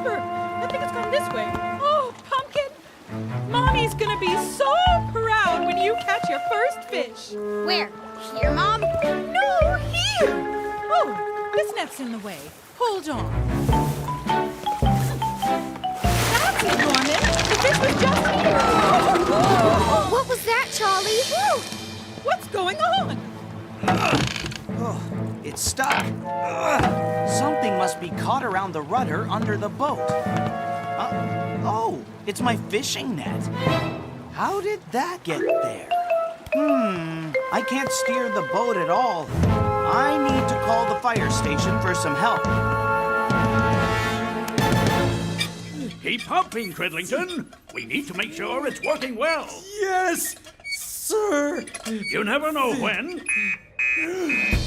remember. I think it's going this way. Oh, Pumpkin! Mommy's gonna be so proud when you catch your first fish. Where? Here, Mom? No, here! Oh, this net's in the way. Hold on. That's it, Norman. The fish was just here. What was that, Charlie? Whoa! What's going on? Oh, it's stuck. Something must be caught around the rudder under the boat. Oh, it's my fishing net. How did that get there? I can't steer the boat at all. I need to call the fire station for some help. Keep pumping, Cridlington. We need to make sure it's working well. Yes, sir. You never know when.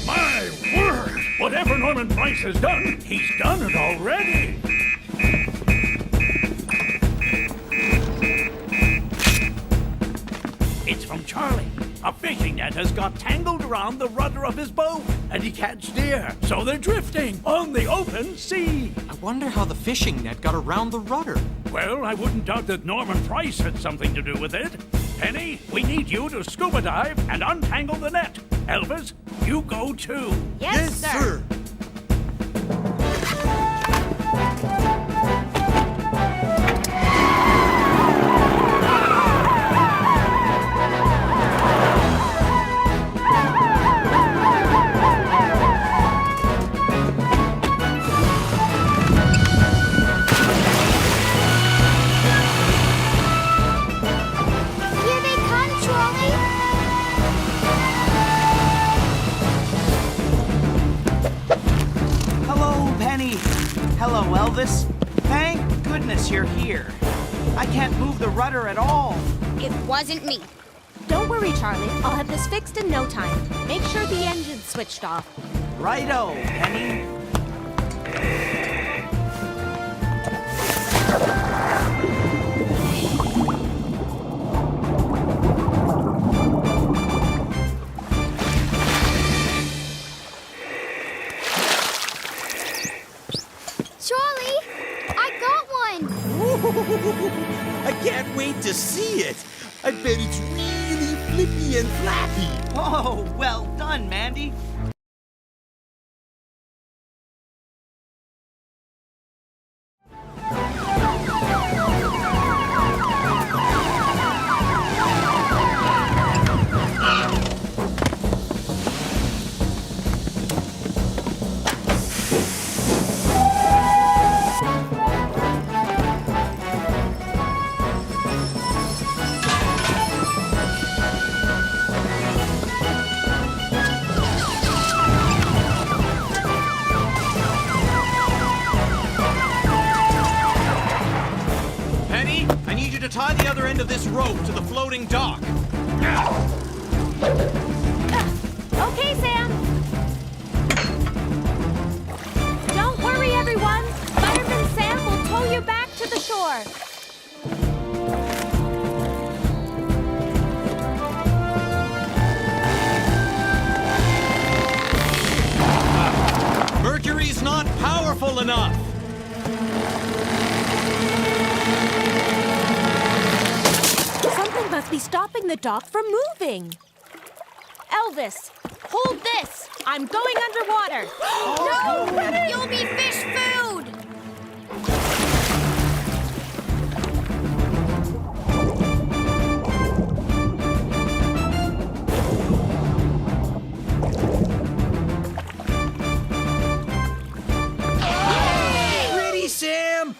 My word! Whatever Norman Price has done, he's done it already. It's from Charlie. A fishing net has got tangled around the rudder of his boat, and he can't steer, so they're drifting on the open sea. I wonder how the fishing net got around the rudder. Well, I wouldn't doubt that Norman Price had something to do with it. Penny, we need you to scuba dive and untangle the net. Elvis, you go too. Yes, sir. Hello, Elvis. Thank goodness you're here. I can't move the rudder at all. It wasn't me. Don't worry, Charlie. I'll have this fixed in no time. Make sure the engine's switched off. Righto, Penny. I can't wait to see it. I bet it's really flippy and flappy. Oh, well done, Mandy. Tie the other end of this rope to the floating dock. Okay, Sam. Don't worry, everyone. Fireman Sam will tow you back to the shore. Mercury's not powerful enough. Must be stopping the dock from moving. Elvis, hold this. I'm going underwater. No! You'll be fish food! Ready, Sam?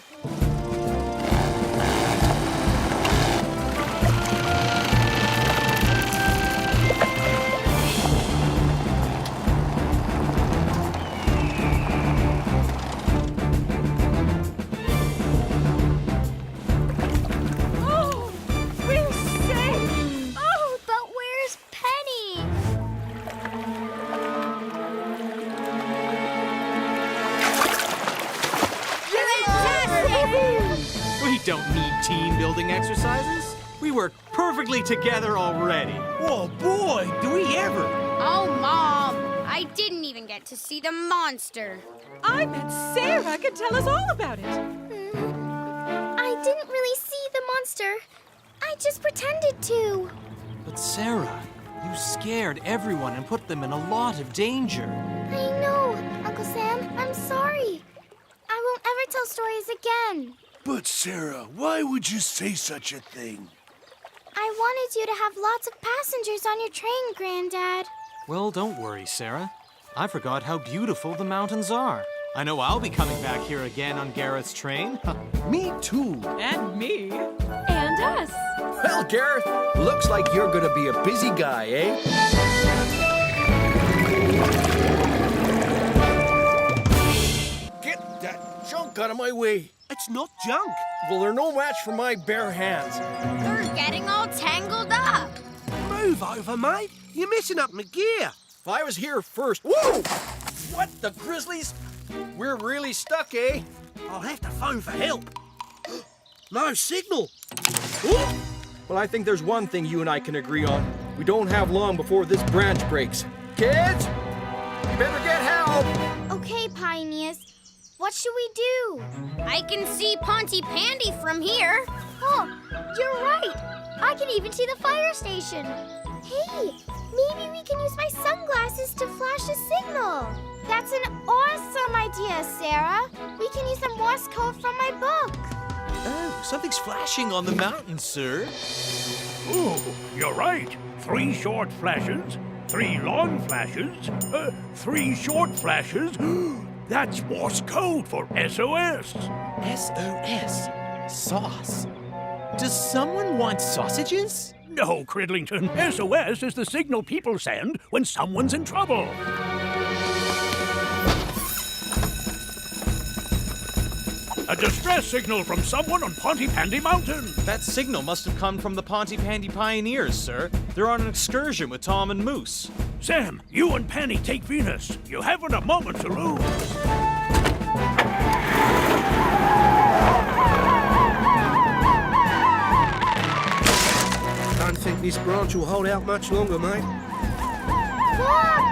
Don't need team building exercises. We work perfectly together already. Oh boy, do we ever! Oh, Mom, I didn't even get to see the monster. I bet Sarah could tell us all about it. I didn't really see the monster. I just pretended to. But Sarah, you scared everyone and put them in a lot of danger. I know, Uncle Sam. I'm sorry. I won't ever tell stories again. But Sarah, why would you say such a thing? I wanted you to have lots of passengers on your train, Granddad. Well, don't worry, Sarah. I forgot how beautiful the mountains are. I know I'll be coming back here again on Garrett's train. Me too. And me. And us. Well, Gareth, looks like you're gonna be a busy guy, eh? Get that junk out of my way. It's not junk. Well, they're no match for my bare hands. They're getting all tangled up. Move over, mate. You're messing up my gear. If I was here first... Whoa! What the grizzlies? We're really stuck, eh? I'll have to phone for help. No signal. Ooh! Well, I think there's one thing you and I can agree on. We don't have long before this branch breaks. Kids, you better get help. Okay, Pioneers. What should we do? I can see Pontypandy from here. Oh, you're right. I can even see the fire station. Hey, maybe we can use my sunglasses to flash a signal. That's an awesome idea, Sarah. We can use the Morse code from my book. Oh, something's flashing on the mountain, sir. Ooh, you're right. 3 short flashes, 3 long flashes, 3 short flashes. That's Morse code for SOS. SOS. Sauce. Does someone want sausages? No, Cridlington. SOS is the signal people send when someone's in trouble. A distress signal from someone on Pontypandy Mountain. That signal must have come from the Pontypandy Pioneers, sir. They're on an excursion with Tom and Moose. Sam, you and Penny take Venus. You haven't a moment to lose. Don't think this branch will hold out much longer, mate. Look!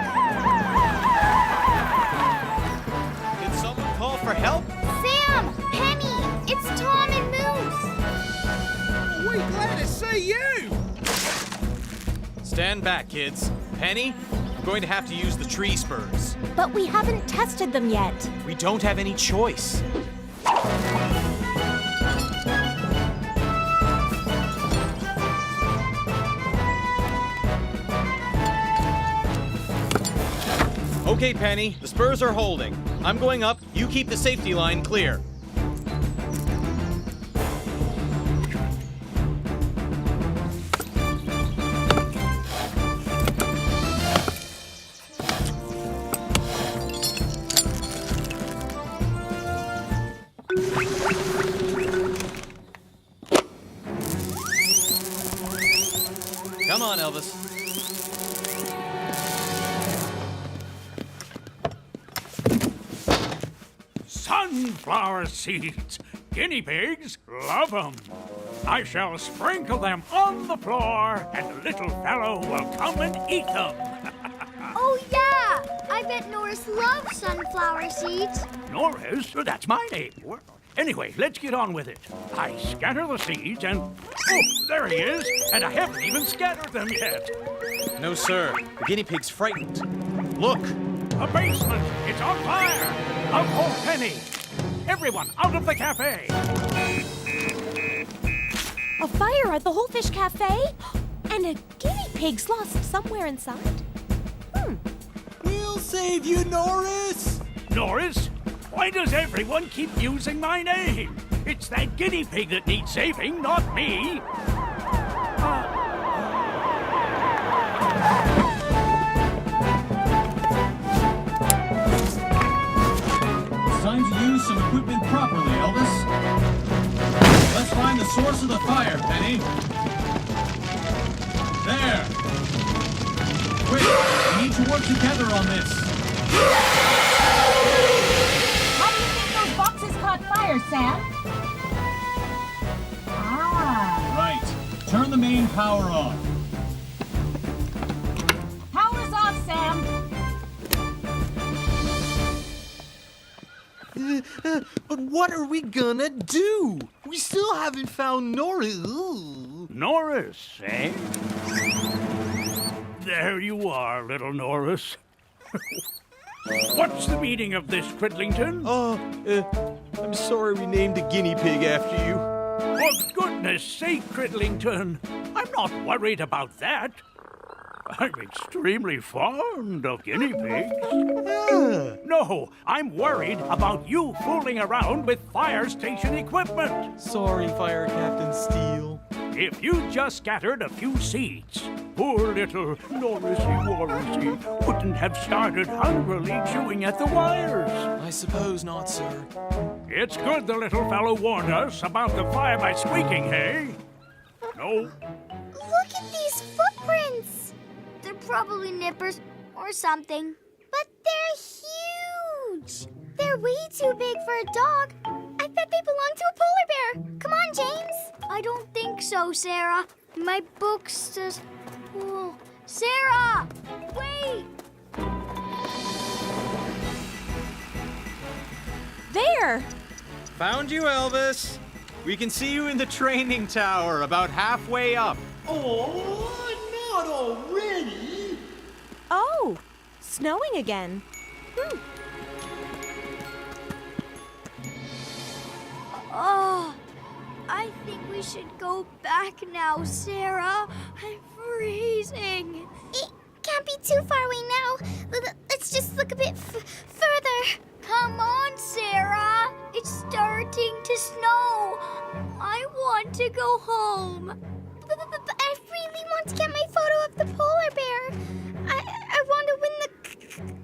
Did someone call for help? Sam! Penny! It's Tom and Moose! We're glad to see you. Stand back, kids. Penny, we're going to have to use the tree spurs. But we haven't tested them yet. We don't have any choice. Okay, Penny, the spurs are holding. I'm going up. You keep the safety line clear. Come on, Elvis. Sunflower seeds. Guinea pigs love them. I shall sprinkle them on the floor, and the little fellow will come and eat them. Oh, yeah! I bet Norris loves sunflower seeds. Norris? That's my name. Anyway, let's get on with it. I scatter the seeds and... Oh, there he is! And I haven't even scattered them yet. No, sir. The guinea pig's frightened. Look! The basement! It's on fire! I'll call Penny! Everyone, out of the cafe! A fire at the Whole Fish Cafe? And a guinea pig's lost somewhere inside? We'll save you, Norris. Norris? Why does everyone keep using my name? It's that guinea pig that needs saving, not me! It's time to use some equipment properly, Elvis. Let's find the source of the fire, Penny. There. Quick, we need to work together on this. How do you think those boxes caught fire, Sam? Ah. Right. Turn the main power on. Power's off, Sam. But what are we gonna do? We still haven't found Norris. Norris, eh? There you are, little Norris. What's the meaning of this, Cridlington? I'm sorry we named a guinea pig after you. For goodness sake, Cridlington, I'm not worried about that. I'm extremely fond of guinea pigs. No, I'm worried about you fooling around with fire station equipment. Sorry, Fire Captain Steele. If you just scattered a few seeds, poor little Norrisy-Warrisy wouldn't have started hungrily chewing at the wires. I suppose not, sir. It's good the little fellow warned us about the fire by squeaking, hey? No? Look at these footprints. They're probably nippers or something. But they're huge. They're way too big for a dog. I bet they belong to a polar bear. Come on, James. I don't think so, Sarah. My book says pool. Sarah! Wait! There! Found you, Elvis. We can see you in the training tower, about halfway up. Oh, not already. Oh, snowing again. Oh, I think we should go back now, Sarah. I'm freezing. It can't be too far away now. Let's just look a bit further. Come on, Sarah. It's starting to snow. I want to go home. But I really want to get my photo of the polar bear. I want to win the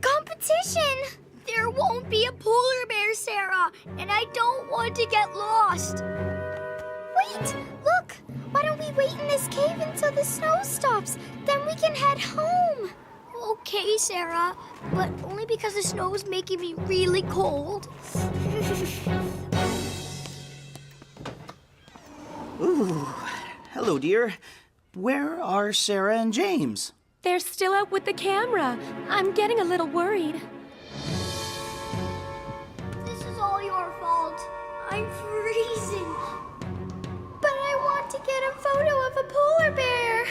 competition. There won't be a polar bear, Sarah, and I don't want to get lost. Wait, look. Why don't we wait in this cave until the snow stops? Then we can head home. Okay, Sarah, but only because the snow is making me really cold. Ooh, hello, dear. Where are Sarah and James? They're still out with the camera. I'm getting a little worried. This is all your fault. I'm freezing. But I want to get a photo of a polar bear.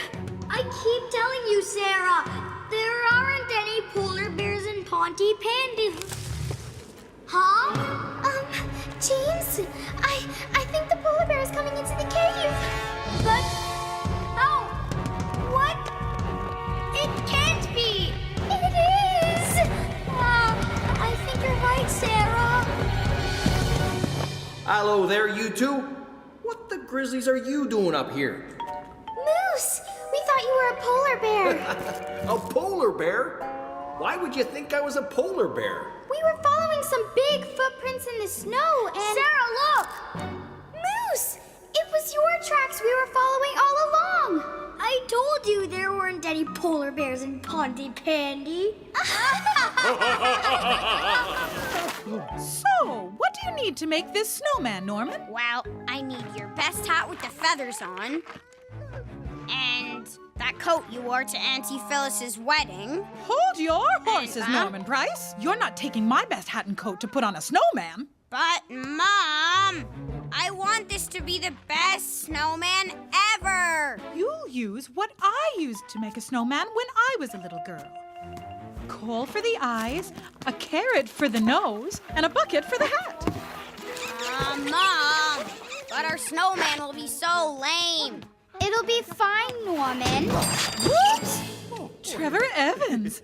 I keep telling you, Sarah, there aren't any polar bears in Pontypandy. Huh? James, I think the polar bear is coming into the cave. But how? What? It can't be. It is. I think you're right, Sarah. Hello there, you two. What the grizzlies are you doing up here? Moose, we thought you were a polar bear. A polar bear? Why would you think I was a polar bear? We were following some big footprints in the snow and... Sarah, look! Moose! It was your tracks we were following all along. I told you there weren't any polar bears in Pontypandy. So, what do you need to make this snowman, Norman? Well, I need your best hat with the feathers on. And that coat you wore to Auntie Phyllis's wedding. Hold your horses, Norman Price. You're not taking my best hat and coat to put on a snowman. But, Mom, I want this to be the best snowman ever. You'll use what I used to make a snowman when I was a little girl. Coal for the eyes, a carrot for the nose, and a bucket for the hat. Mom, but our snowman will be so lame. It'll be fine, Norman. What? Trevor Evans.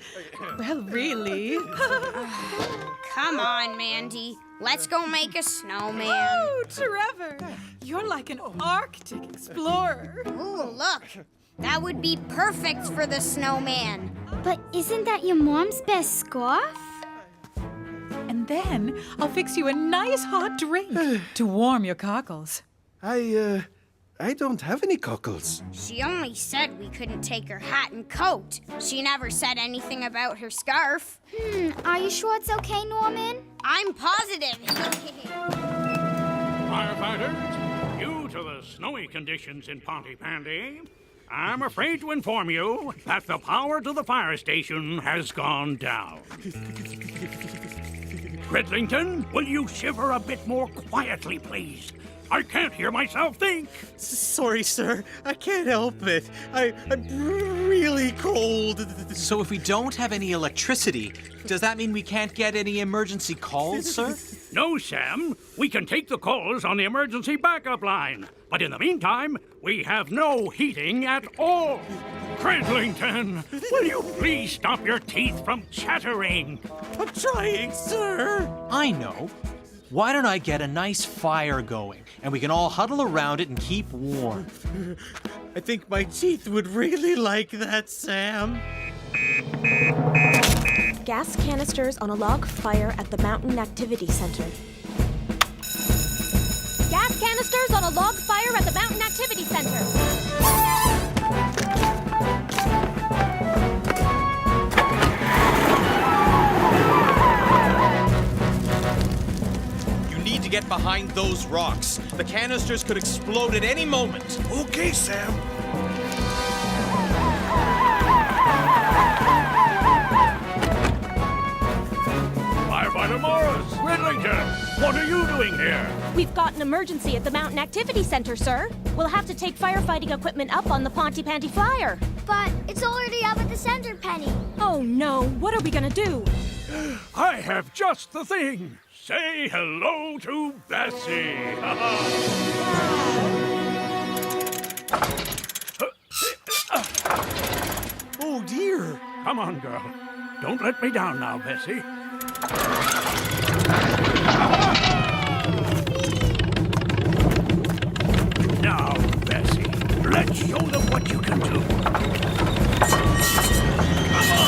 Well, really. Come on, Mandy. Let's go make a snowman. Oh, Trevor. You're like an Arctic explorer. Ooh, look. That would be perfect for the snowman. But isn't that your mom's best scarf? And then I'll fix you a nice hot drink to warm your cockles. I don't have any cockles. She only said we couldn't take her hat and coat. She never said anything about her scarf. Are you sure it's okay, Norman? I'm positive. Firefighters, due to the snowy conditions in Pontypandy, I'm afraid to inform you that the power to the fire station has gone down. Cridlington, will you shiver a bit more quietly, please? I can't hear myself think. Sorry, sir. I can't help it. I'm really cold. So if we don't have any electricity, does that mean we can't get any emergency calls, sir? No, Sam. We can take the calls on the emergency backup line. But in the meantime, we have no heating at all. Cridlington, will you please stop your teeth from chattering? I'm trying, sir. I know. Why don't I get a nice fire going, and we can all huddle around it and keep warm? I think my teeth would really like that, Sam. Gas canisters on a log fire at the Mountain Activity Center. Gas canisters on a log fire at the Mountain Activity Center. To get behind those rocks. The canisters could explode at any moment. Okay, Sam. Firefighter Morris, Cridlington, what are you doing here? We've got an emergency at the Mountain Activity Center, sir. We'll have to take firefighting equipment up on the Ponty Panty Flyer. But it's already up at the center, Penny. Oh no, what are we gonna do? I have just the thing. Say hello to Bessie. Oh dear. Come on, girl. Don't let me down now, Bessie. Now, Bessie, let's show them what you can do. Come on.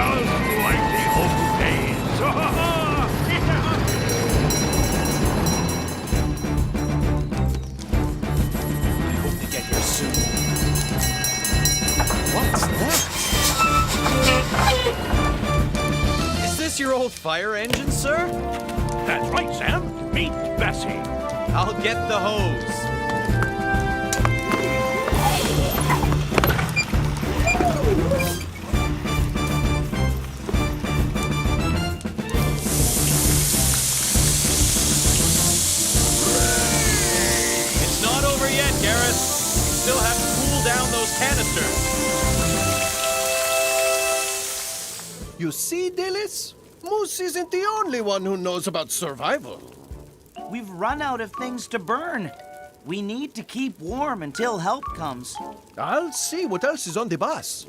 Just like the old days. I hope they get here soon. What's that? Is this your old fire engine, sir? That's right, Sam. Meet Bessie. I'll get the hose. It's not over yet, Garrett. We still have to cool down those canisters. You see, Dillis? Moose isn't the only one who knows about survival. We've run out of things to burn. We need to keep warm until help comes. I'll see what else is on the bus.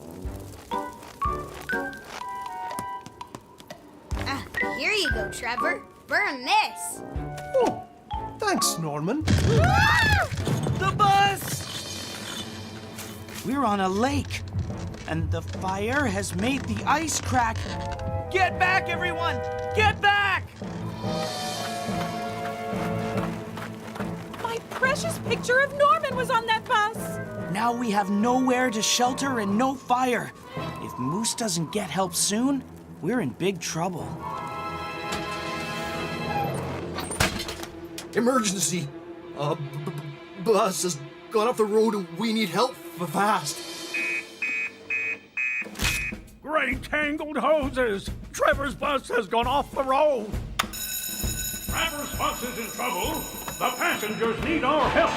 Here you go, Trevor. Burn this. Oh, thanks, Norman. The bus! We're on a lake, and the fire has made the ice crack. Get back, everyone! Get back! My precious picture of Norman was on that bus. Now we have nowhere to shelter and no fire. If Moose doesn't get help soon, we're in big trouble. Emergency. Bus has gone off the road and we need help fast. Great tangled hoses! Trevor's bus has gone off the road! Trevor's bus is in trouble! The passengers need our help!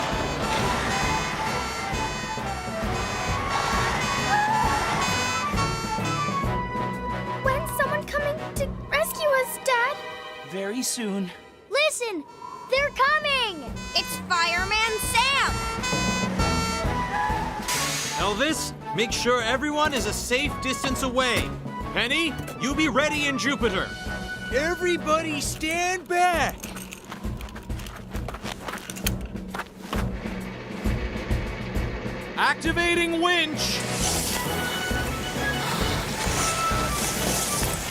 When's someone coming to rescue us, Dad? Very soon. Listen! They're coming! It's Fireman Sam! Elvis, make sure everyone is a safe distance away. Penny, you be ready in Jupiter. Everybody stand back. Activating winch.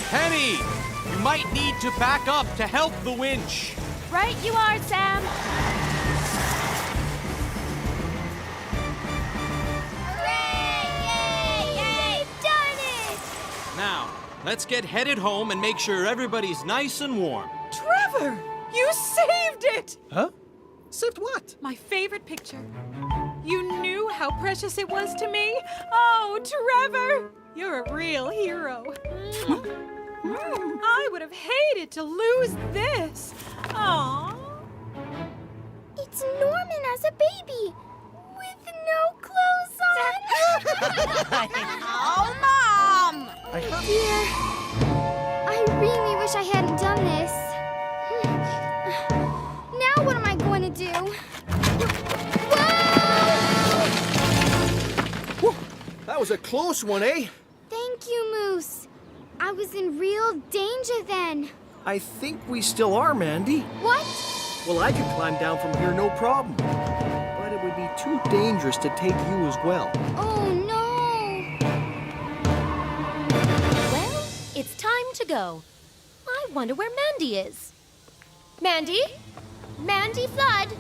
Penny, you might need to back up to help the winch. Right you are, Sam. Hooray! Yay! Yay! Done it! Now, let's get headed home and make sure everybody's nice and warm. Trevor, you saved it! Huh? Saved what? My favorite picture. You knew how precious it was to me. Oh, Oh, Trevor, you're a real hero. I would have hated to lose this. Aww. It's Norman as a baby, with no clothes on. Oh, Mom! Dear, I really wish I hadn't done this. Now what am I going to do? Whoa! Whew, that was a close one, eh? Thank you, Moose. I was in real danger then. I think we still are, Mandy. What? Well, I could climb down from here, no problem. But it would be too dangerous to take you as well. Oh, no. Well, it's time to go. I wonder where Mandy is. Mandy? Mandy Flood?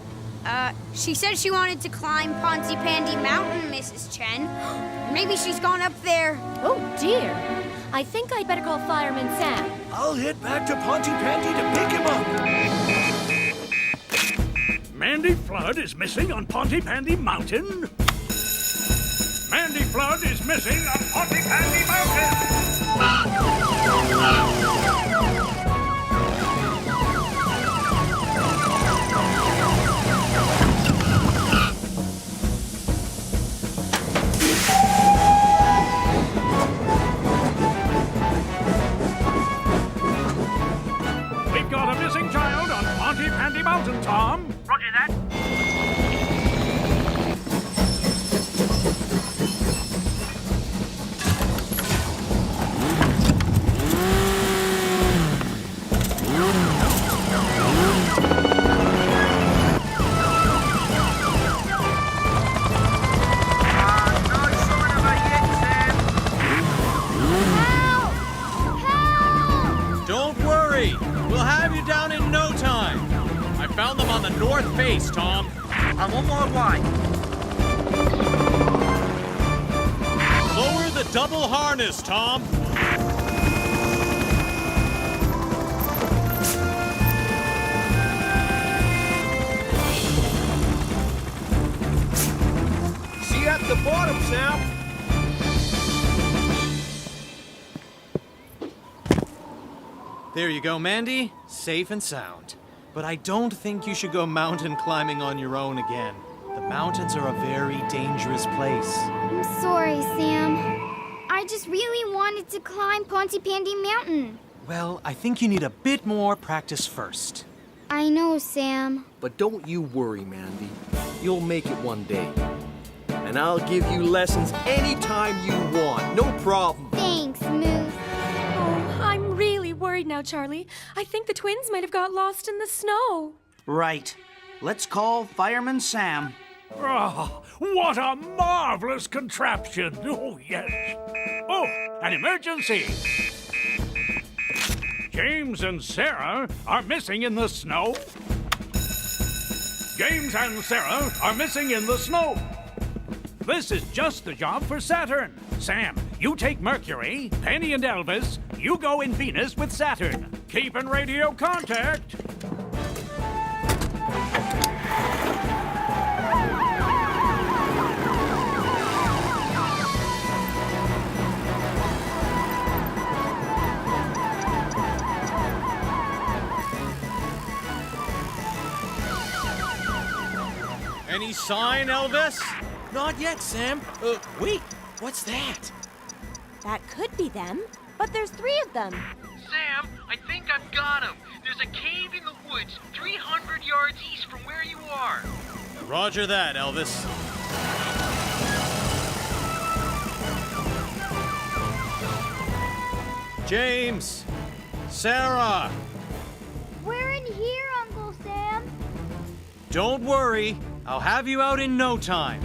She said she wanted to climb Pontypandy Mountain, Mrs. Chen. Maybe she's gone up there. Oh, dear. I think I'd better call Fireman Sam. I'll head back to Pontypandy to pick him up. Mandy Flood is missing on Pontypandy Mountain? Mandy Flood is missing on Pontypandy Mountain! We've got a missing child on Pontypandy Mountain, Tom. Roger that. Don't worry. We'll have you down in no time. I found them on the north face, Tom. One more line. Lower the double harness, Tom. See you at the bottom, Sam. There you go, Mandy. Safe and sound. But I don't think you should go mountain climbing on your own again. The mountains are a very dangerous place. I'm sorry, Sam. I just really wanted to climb Pontypandy Mountain. Well, I think you need a bit more practice first. I know, Sam. But don't you worry, Mandy. You'll make it one day. And I'll give you lessons anytime you want. No problem. Thanks, Moose. Oh, I'm really worried now, Charlie. I think the twins might have got lost in the snow. Right. Let's call Fireman Sam. Oh, what a marvelous contraption! Oh, yes. Oh, an emergency! James and Sarah are missing in the snow. James and Sarah are missing in the snow. This is just the job for Saturn. Sam, you take Mercury. Penny and Elvis, you go in Venus with Saturn. Keep in radio contact. Any sign, Elvis? Not yet, Sam. Wait, what's that? That could be them, but there's 3 of them. Sam, I think I've got him. There's a cave in the woods 300 yards east from where you are. Roger that, Elvis. James! Sarah! We're in here, Uncle Sam. Don't worry. I'll have you out in no time.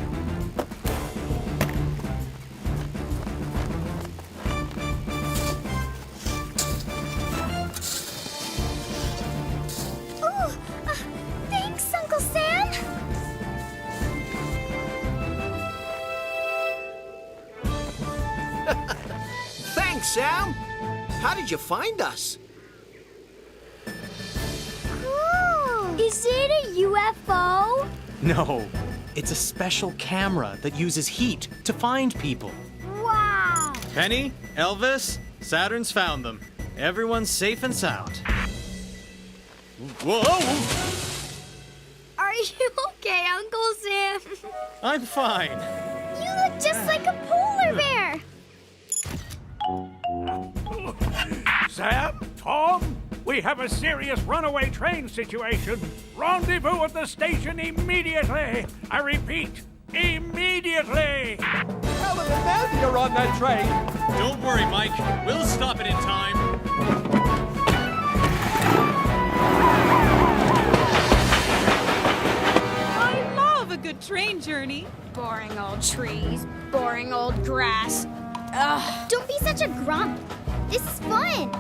Oh, thanks, Uncle Sam. Thanks, Sam. How did you find us? Cool. Is it a UFO? No, it's a special camera that uses heat to find people. Wow. Penny, Elvis, Saturn's found them. Everyone's safe and sound. Whoa! Are you okay, Uncle Sam? I'm fine. You look just like a polar bear. Sam? Tom? We have a serious runaway train situation. Rendezvous at the station immediately. I repeat, immediately. Helen and Mandy are on that train. Don't worry, Mike. We'll stop it in time. I love a good train journey. Boring old trees, boring old grass. Ugh. Don't be such a grump. This is fun.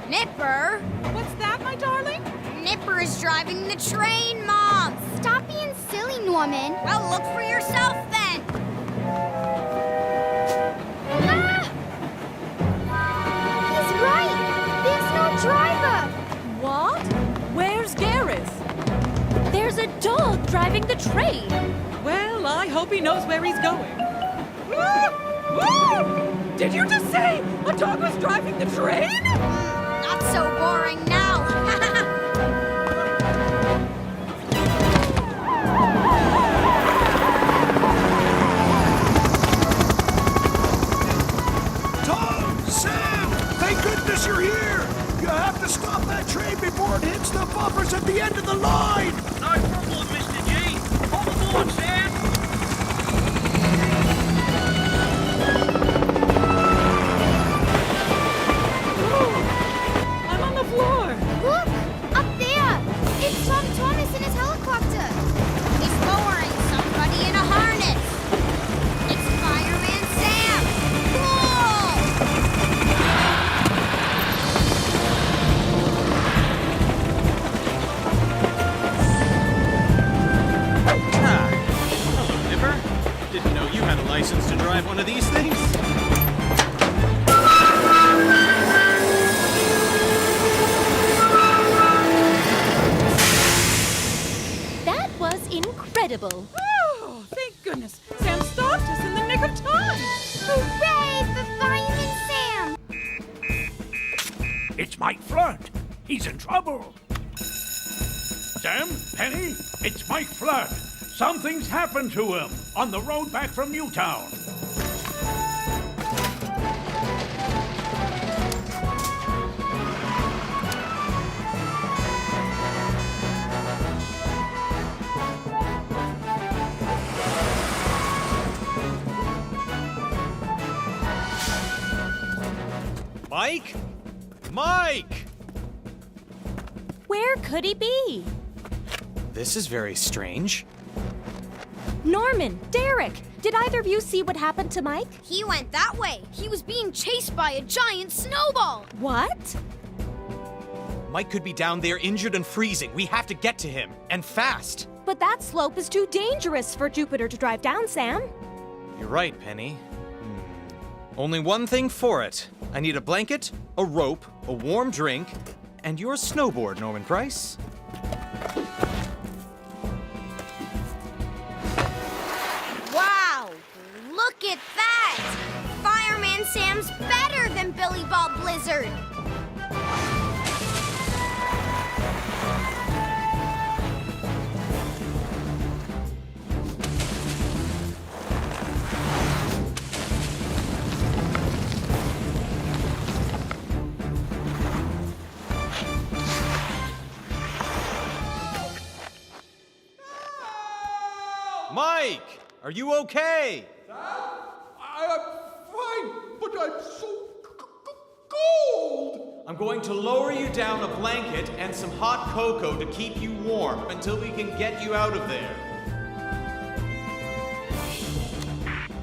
Nipper! What's that, my darling? Nipper is driving the train, Mom! Stop being silly, Norman. Well, look for yourself then. Ah! He's right. There's no driver. What? Where's Gareth? There's a dog driving the train. Well, I hope he knows where he's going. Ah! Ah! Did you just say a dog was driving the train? Not so boring now. Tom! Sam! Thank goodness you're here! You have to stop that train before it hits the buffers at the end of the line! No problem, Mr. G. Come aboard, Sam. I'm on the floor. Look! Up there! It's Tom Thomas in his helicopter. He's lowering somebody in a harness. It's Fireman Sam. Cool! Hello, Nipper. Didn't know you had a license to drive one of these things. That was incredible. Oh, thank goodness. Sam stopped us in the nick of time. Hooray for Fireman Sam! It's Mike Flirt. He's in trouble. Sam, Penny, it's Mike Flirt. Something's happened to him on the road back from Newtown. Mike? Mike! Where could he be? This is very strange. Norman, Derek, did either of you see what happened to Mike? He went that way. He was being chased by a giant snowball. What? Mike could be down there injured and freezing. We have to get to him, and fast. But that slope is too dangerous for Jupiter to drive down, Sam. You're right, Penny. Only one thing for it. I need a blanket, a rope, a warm drink, and your snowboard, Norman Price. Wow! Look at that! Fireman Sam's better than Billy Bob Blizzard. Mike, are you okay? I'm fine, but I'm so cold. I'm going to lower you down a blanket and some hot cocoa to keep you warm until we can get you out of there.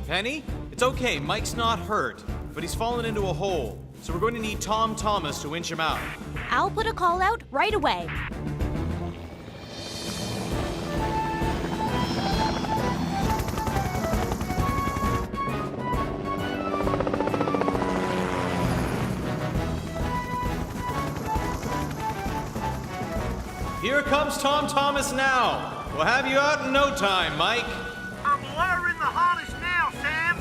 Penny, it's okay. Mike's not hurt, but he's fallen into a hole. So we're going to need Tom Thomas to winch him out. I'll put a call out right away. Here Here comes Tom Thomas now. We'll have you out in no time, Mike. I'm wiring the harness now, Sam.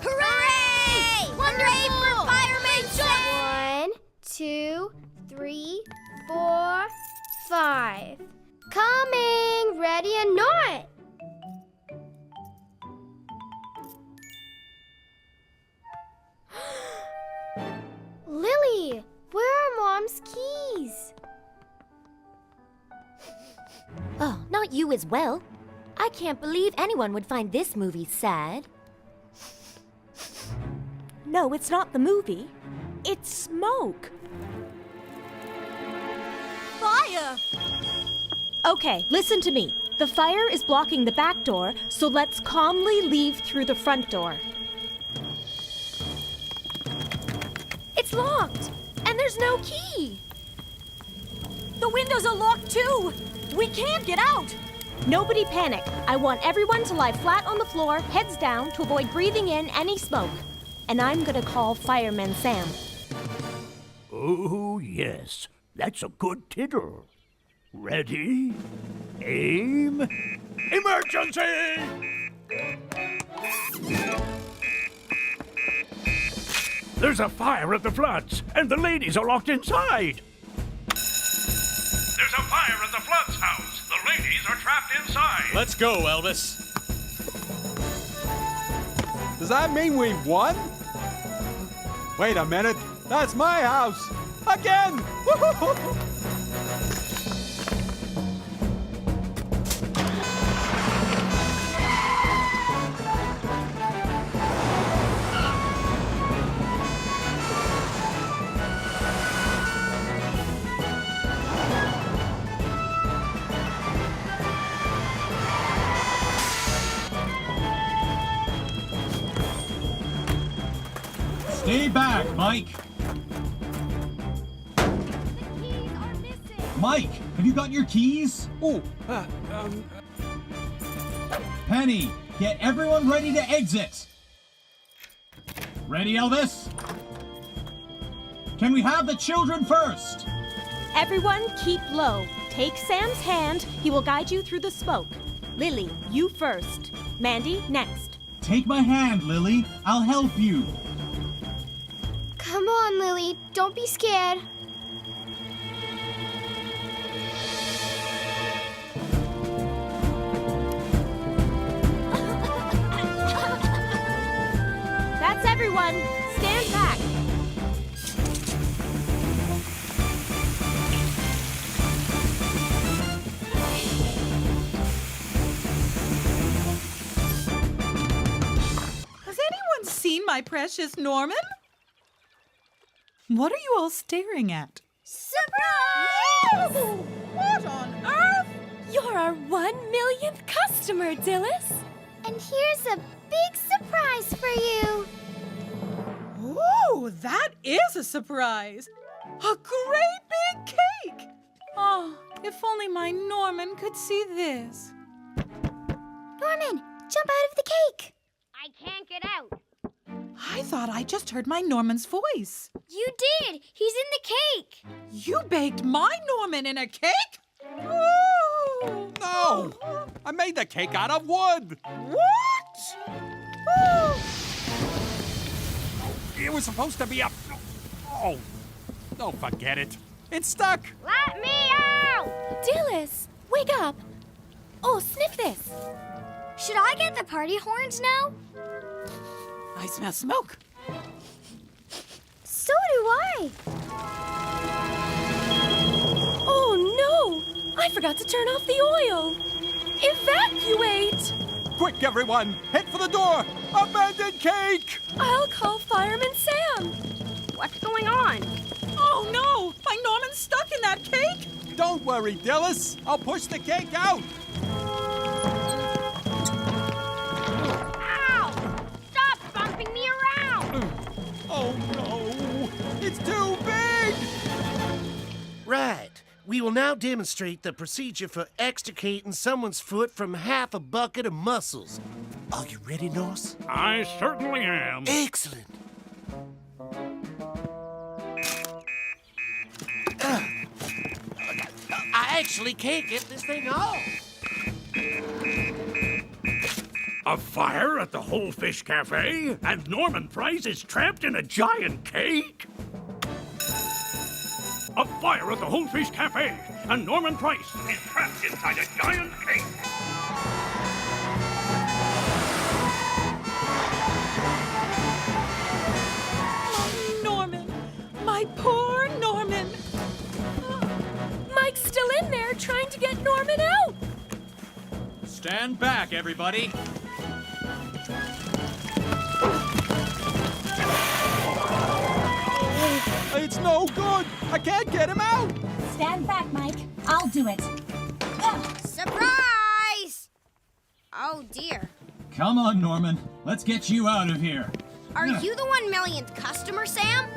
Hooray! Hooray for Fireman Sam! 1, 2, 3, 4, 5. Coming! Ready and not! Lily, where are Mom's keys? Oh, not you as well. I can't believe anyone would find this movie sad. No, it's not the movie. It's smoke. Fire! Okay, listen to me. The fire is blocking the back door, so let's calmly leave through the front door. It's locked, and there's no key. The windows are locked too. We can't get out. Nobody panic. I want everyone to lie flat on the floor, heads down, to avoid breathing in any smoke. And I'm gonna call Fireman Sam. Oh, yes. That's a good titter. Ready? Aim. Emergency! There's a fire at the floods, and the ladies are locked inside. There's a fire at the floods house. The ladies are trapped inside. Let's go, Elvis. Does that mean we've won? Wait a minute. That's my house. Again! Stay back, Mike. Mike, have you got your keys? Oh, Penny, get everyone ready to exit. Ready, Elvis? Can we have the children first? Everyone keep low. Take Sam's hand. He will guide you through the smoke. Lily, you first. Mandy, next. Take my hand, Lily. I'll help you. Come on, Lily. Don't be scared. That's everyone. Stand back. Has anyone seen my precious Norman? What are you all staring at? Surprise! What on earth? You're our 1 millionth customer, Dillis. And here's a big surprise for you. Oh, that is a surprise. A great big cake. Oh, if only my Norman could see this. Norman, jump out of the cake. I can't get out. I thought I just heard my Norman's voice. You did. He's in the cake. You baked my Norman in a cake? Oh. no! I made the cake out of wood. What? It was supposed to be a... Oh, don't forget it. It's stuck. Let me out! Dillis, wake up. Oh, sniff this. Should I get the party horns now? I smell smoke. So do I. Oh, no. I forgot to turn off the oil. Evacuate. Quick, everyone. Head for the door. Abandoned cake. I'll call Fireman Sam. What's going on? Oh, no. My Norman's stuck in that cake. Don't worry, Dillis. I'll push the cake out. Ow! Stop bumping me around! We will now demonstrate the procedure for extricating someone's foot from half a bucket of mussels. Are you ready, Norse? I certainly am. Excellent. I actually can't get this thing off. A fire at the Whole Fish Cafe? And Norman Price is trapped in a giant cake? A fire at the Whole Fish Cafe, and Norman Price is trapped inside a giant cake. Norman, my poor Norman. Mike's still in there trying to get Norman out. Stand back, everybody. It's no good. I can't get him out. Stand back, Mike. I'll do it. Surprise! Oh, dear. Come on, Norman. Let's get you out of here. Are you the 1 millionth customer, Sam?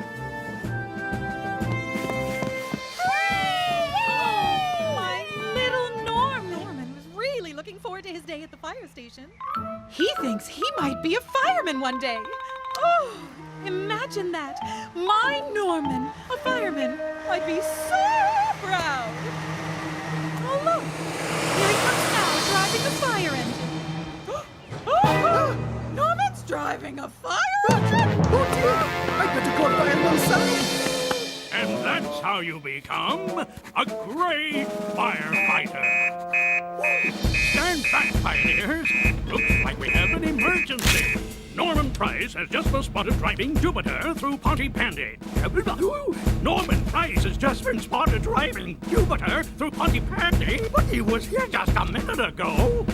My little Norman was really looking forward to his day at the fire station. He thinks he might be a fireman one day. Oh, imagine that. My Norman, a fireman. I'd be so proud. Oh, look. Here he comes now, driving the fire engine. Oh, Norman's driving a fire engine. Oh dear! I better go buy a little something. And that's how you become a great firefighter. Stand back, pioneers. Looks like we have an emergency. Norman Price has just been spotted driving Jupiter through Pontypandy. Norman Price has just been spotted driving Jupiter through Pontypandy, but he was here just a minute ago.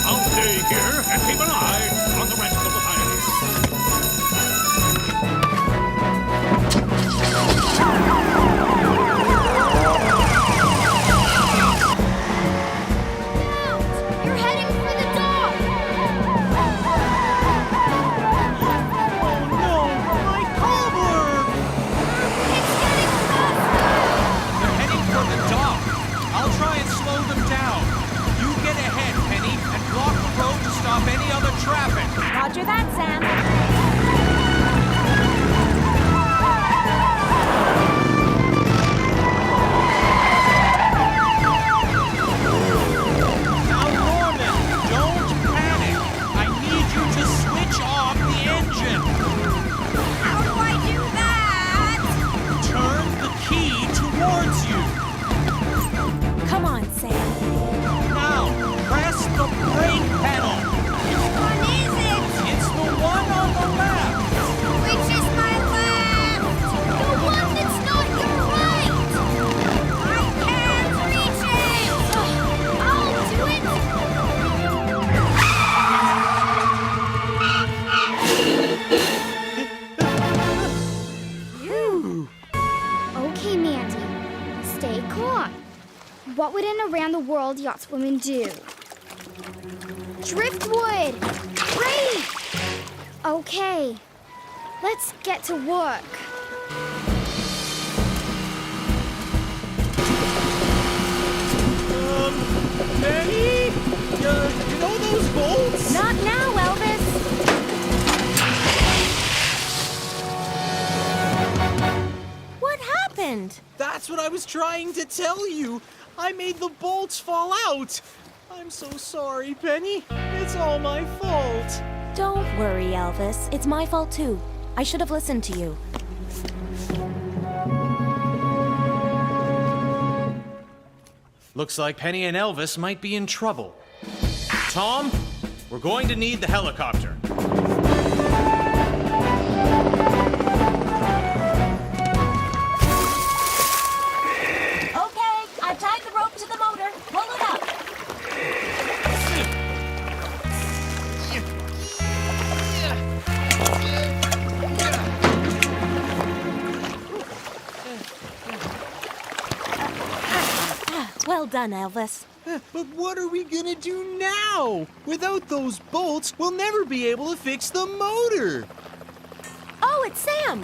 I'll stay here and keep an eye on the rest of the pioneers. You're heading for the dock. Oh no, my cobbler! It's getting faster. They're heading for the dock. I'll try and slow them down. You get ahead, Penny, and block the road to stop any other traffic. Roger that, Sam. Now, Norman, don't panic. I need you to switch off the engine. How do I do that? Turn the key towards you. Come on, Sam. Now, press the brake pedal. Which one is it? It's the one on the left. Which is my left? The one that's not your right. I can't reach it. I'll do it. Okay, Mandy. Stay calm. What would an around-the-world yachtswoman do? Driftwood! Great! Okay, let's get to work. Penny? You know those bolts? Not now, Elvis. What happened? That's what I was trying to tell you. I made the bolts fall out. I'm so sorry, Penny. It's all my fault. Don't worry, Elvis. It's my fault, too. I should have listened to you. Looks like Penny and Elvis might be in trouble. Tom, we're going to need the helicopter. Okay, I've tied the rope to the motor. Pull it up. Well done, Elvis. But what are we gonna do now? Without those bolts, we'll never be able to fix the motor. Oh, it's Sam.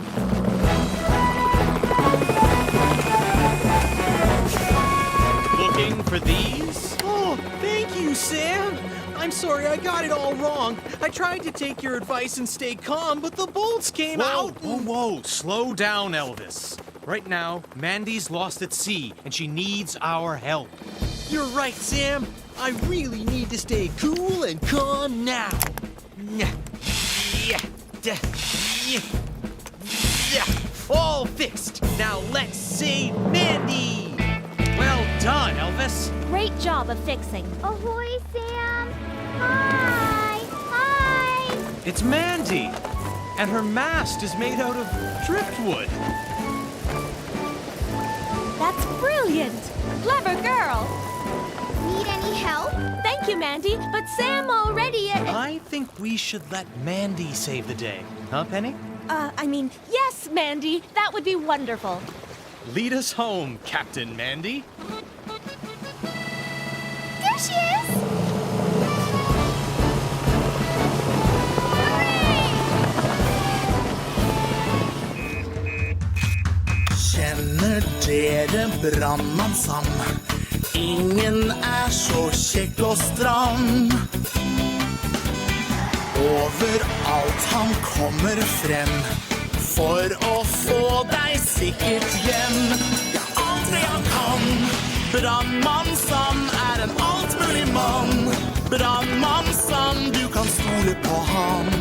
you, Sam. I'm sorry, I got it all wrong. I tried to take your advice and stay calm, but the bolts came out. Whoa. Slow down, Elvis. Right now, Mandy's lost at sea, and she needs our help. You're right, Sam. I really need to stay cool and calm now. All fixed. Now let's save Mandy. Well done, Elvis. Great job of fixing. Ahoy, Sam! Hi! It's Mandy, and her mast is made out of driftwood. That's brilliant. Clever girl. Need any help? Thank you, Mandy, but Sam already... I think we should let Mandy save the day. Huh, Penny? Yes, Mandy. That would be wonderful. Lead us home, Captain Mandy. There she is! Kjenner dere brannmann Sam? Ingen så kjekk og stram. Overalt han kommer frem, for å få deg sikkert hjem. Ja, alt det han kan. Brannmann Sam en altmulig mann. Brannmann Sam, du kan stole på ham.